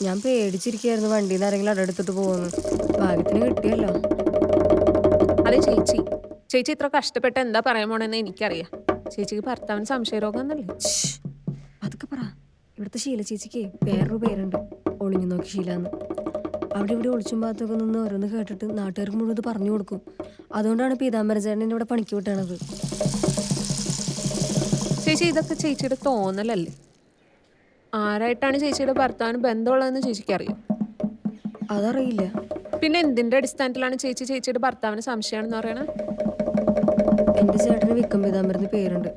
ഞാൻ പേടിച്ചിരിക്കുകയായിരുന്നു വണ്ടിയിൽ നിന്ന് ആരെങ്കിലും അടെടുത്തിട്ട് പോകുന്നു. ഭാഗ്യത്തിന് കിട്ടിയല്ലോ. അതെ ചേച്ചി, ചേച്ചി ഇത്ര കഷ്ടപ്പെട്ട് എന്താ പറയാൻ പോണെന്ന് എനിക്കറിയാം. ചേച്ചിക്ക് ഭർത്താവിന് സംശയരോഗം എന്നല്ലേ? അതൊക്കെ പറ. ഇവിടുത്തെ ശീല ചേച്ചിക്ക് വേറൊരു പേരുണ്ട്, ഒളിഞ്ഞു നോക്കി ശീലാന്ന്. അവിടെ ഇവിടെ ഒളിച്ചും ഭാഗത്തൊക്കെ നിന്ന് ഓരോന്ന് കേട്ടിട്ട് നാട്ടുകാർക്ക് മുഴുവൻ ഇത് പറഞ്ഞു കൊടുക്കും. അതുകൊണ്ടാണ് പീതാംബരചേട്ടൻ ഇവിടെ പണിക്ക് വിട്ടണത്. ചേച്ചി ഇതൊക്കെ ചേച്ചിയുടെ തോന്നലല്ലേ? ആരായിട്ടാണ് ചേച്ചിയുടെ ഭർത്താവിന് ബന്ധമുള്ളതെന്ന് ചേച്ചിക്ക് അറിയാം? അതറിയില്ല. പിന്നെ എന്തിന്റെ അടിസ്ഥാനത്തിലാണ് ചേച്ചി ചേച്ചിയുടെ ഭർത്താവിന് സംശയമാണെന്ന് പറയണത്? എൻ്റെ ചേട്ടന് വിക്രം പീതാംബരന് പേരുണ്ട്.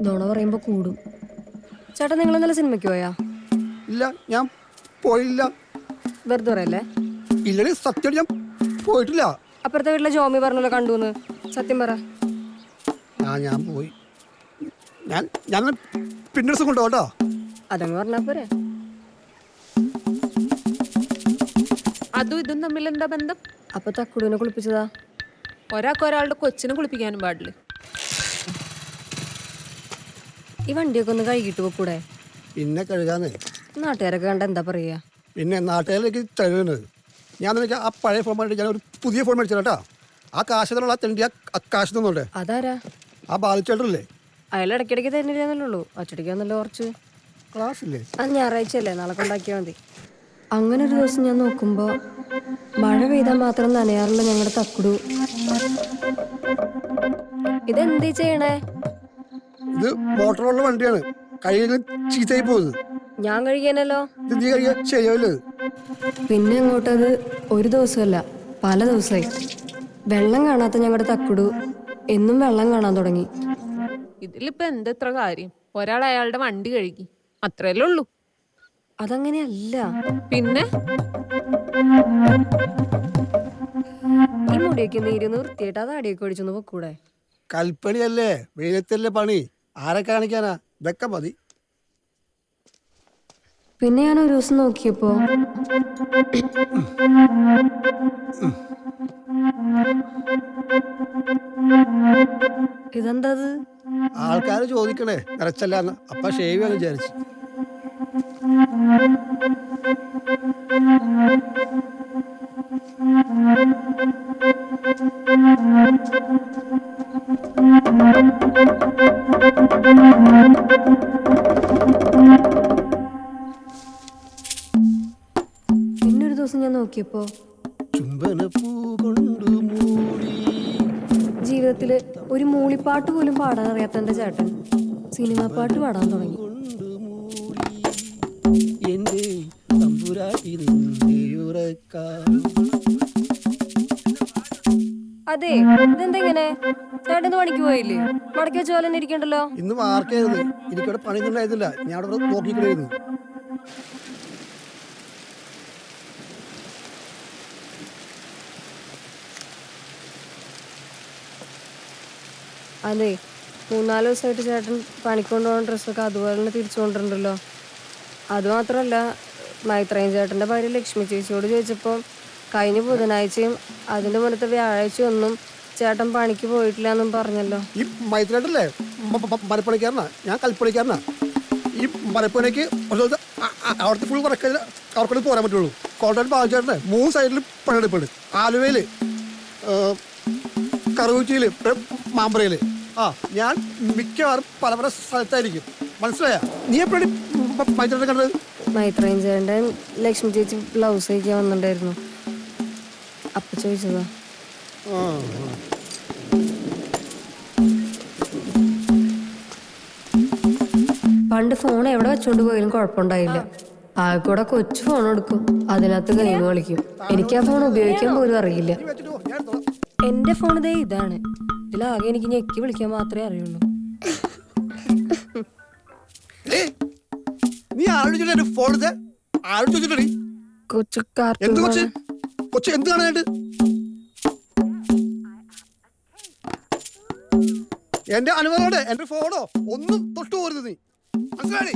നുണ പറയുമ്പോൾ കൂടും. ചേട്ടൻ നിങ്ങൾ ഇന്നലെ സിനിമയ്ക്ക് പോയാ? ഇല്ല, ഞാൻ പോയില്ല. വെറുതെ പറയല്ലേ? ഇല്ലടി, സത്യം ഞാൻ പോയിട്ടില്ല. അപ്പുറത്തെ വീട്ടിലെ ജോമി പറഞ്ഞല്ലോ കണ്ടൂന്ന്. സത്യം പറ. ഞാൻ പോയി. ഞാൻ പിന്നെ ദിവസം കൊണ്ടുപോട്ടോ. അതങ്ങ് പറഞ്ഞാ പോരെ. അതും ഇതും തമ്മിൽ എന്താ ബന്ധം? അപ്പൊ തക്കുടൂനെ കുളിപ്പിച്ചതാ. ഒരാൾക്ക് ഒരാളുടെ കൊച്ചിനെ കുളിപ്പിക്കാനും പാടില്ല. ഈ വണ്ടിയൊക്കെ ഒന്ന് കഴുകിട്ട് പോക്കൂടെ? പിന്നെ കഴുകാന്ന്. നാട്ടുകാരൊക്കെ കണ്ട എന്താ പറയാ? പിന്നെ നാട്ടുകാരിലേക്ക് കഴുകുന്നത്. ഞാൻ നിനക്ക് ആ പഴയ ഫോൺ വേണ്ടി ഞാൻ ഒരു പുതിയ ഫോൺ മേടിച്ചു കേട്ടാ. ആ കാശത്തിനുള്ള തെണ്ടി ആ കാശ് തന്നോട്ടെ. അതാരാ? ആ ബാലിച്ചേട്ടല്ലേ? അയാൾ ഇടയ്ക്കിടയ്ക്ക് തരുന്നില്ലെന്നല്ലോ. അച്ചടിക്കാന്നല്ലോ കുറച്ച്. ക്ലാസ് ഇല്ലേ? അത് ഞായറാഴ്ചയല്ലേ, നാളെ കൊണ്ടാക്കിയാൽ മതി. അങ്ങനെ ഒരു ദിവസം ഞാൻ നോക്കുമ്പോ മഴ പെയ്താൽ മാത്രം നനയാറുള്ള ഞങ്ങളുടെ തക്കുടു ഇതെന്തീ ചെയ്യണേ? ഇത് മോട്ടറുള്ള വണ്ടിയാണ്. കഴുകി ചീത്തയായി പോകുന്നത്. ഞാൻ കഴിക്കാനല്ലോ. ഇത് നീ കഴുകിയാൽ ശരിയാവില്ല. പിന്നെ അങ്ങോട്ടത് ഒരു ദിവസമല്ല, പല ദിവസമായി. വെള്ളം കാണാത്ത ഞങ്ങളുടെ തക്കുടു എന്നും വെള്ളം കാണാൻ തുടങ്ങി. ഇതിലിപ്പോ എന്തെത്ര കാര്യം? ഒരാൾ അയാളുടെ വണ്ടി കഴുകി, അത്രയല്ലേ ഉള്ളൂ. അതങ്ങനെയല്ല. പിന്നെ ഈ മുടിയൊക്കെ നീരുന്ന് വൃത്തിയായിട്ട് അത് അടിയൊക്കെ ഒഴിച്ചൊന്ന് പൊക്കൂടെ? കൽപ്പണിയല്ലേ, വെയിലത്തല്ലേ പണി. ആരെ കാണിക്കാനാ? ഇതൊക്കെ മതി. പിന്നെ ഞാൻ ഒരു ദിവസം നോക്കിയപ്പോ ഇതെന്തത്? ആൾക്കാര് ചോദിക്കണേ നിറച്ചല്ലാന്ന്. അപ്പൊ ഷേവ് ചെയ്യാന്ന് വിചാരിച്ചു. പിന്നൊരു ദിവസം ഞാൻ നോക്കിയപ്പോ ജീവിതത്തില് ഒരു മൂളിപ്പാട്ട് പോലും പാടാൻ അറിയാത്ത എന്റെ ചേട്ടൻ സിനിമാ പാട്ട് പാടാൻ തുടങ്ങി. അതെ, ഇതെന്തെങ്ങനെ? ചേട്ടൻ പണിക്ക് പോയില്ലേ? മടക്കി വെച്ച പോലെ തന്നെ ഇരിക്കണ്ടല്ലോ. ഇന്ന് വാർക്കായിരുന്നു. എനിക്കവിടെ പണിയൊന്നും ഉണ്ടായിരുന്നില്ല. ഞാൻ അവിടെ നോക്കിക്കളായിരുന്നു. അതെ, 3-4 ദിവസമായിട്ട് ചേട്ടൻ പണിക്കൊണ്ടുപോകുന്ന ഡ്രസ്സൊക്കെ അതുപോലെ തന്നെ തിരിച്ചു കൊണ്ടിട്ടുണ്ടല്ലോ. അതുമാത്രമല്ല, മൈത്രേയൻ ചേട്ടൻ്റെ ഭാര്യ ലക്ഷ്മി ചേച്ചിയോട് ചോദിച്ചപ്പോൾ കഴിഞ്ഞ ബുധനാഴ്ചയും അതിൻ്റെ മുന്നത്തെ വ്യാഴാഴ്ചയും ഒന്നും ചേട്ടൻ പണിക്ക് പോയിട്ടില്ല എന്നും പറഞ്ഞല്ലോ. ഈ മൈത്രേട്ടല്ലേ മരപ്പണിക്കാരനാ, ഞാൻ കൽപ്പണിക്കാരനാ. ഈ മരപ്പണിക്ക് അവിടുത്തെ ഫുൾ വർക്ക് അവർക്കൊക്കെ പോരാൻ പറ്റുള്ളൂ. കോട്ടയം ബാലചേട്ടനെ 3 സൈഡിൽ പണിയെടുപ്പുണ്ട്. ആലുവയിൽ, കറുകുറ്റിയിൽ, മാമ്പറയിൽ. ഞാൻ മിക്കവാറും പല പല സ്ഥലത്തായിരിക്കും. മനസ്സിലായ? നീ എപ്പോഴും മൈത്രേട്ടനെ കണ്ടത്? മൈത്രേയൻ ചേട്ടൻ ലക്ഷ്മി ചേച്ചി ബ്ലൗസ് തയ്ക്കാൻ വന്നിട്ടുണ്ടായിരുന്നു. അപ്പൊ ചോദിച്ചതാ. പണ്ട് ഫോൺ എവിടെ വെച്ചോണ്ട് പോയാലും കുഴപ്പമുണ്ടായില്ല. ആകെക്കൂടെ കൊച്ചു ഫോൺ എടുക്കും, അതിനകത്ത് ഗെയിം കളിക്കും. എനിക്ക് ആ ഫോൺ ഉപയോഗിക്കാൻ പോലും അറിയില്ല. എന്റെ ഫോൺ ഇതേ ഇതാണ്. ഇതിലാകെ എനിക്ക് ഞെക്കി വിളിക്കാൻ മാത്രമേ അറിയുള്ളൂ. നീ ആലോചിച്ചിട്ട് ഫോൺ ആലോചിച്ചിട്ടടി കൊച്ചു കൊച്ചു എന്ത് കാണാനായിട്ട്? എന്റെ അനുഭവോടെ എന്റെ ഫോണോ ഒന്നും തൊട്ടു പോരുത് നീ. മനസ്സിലായി?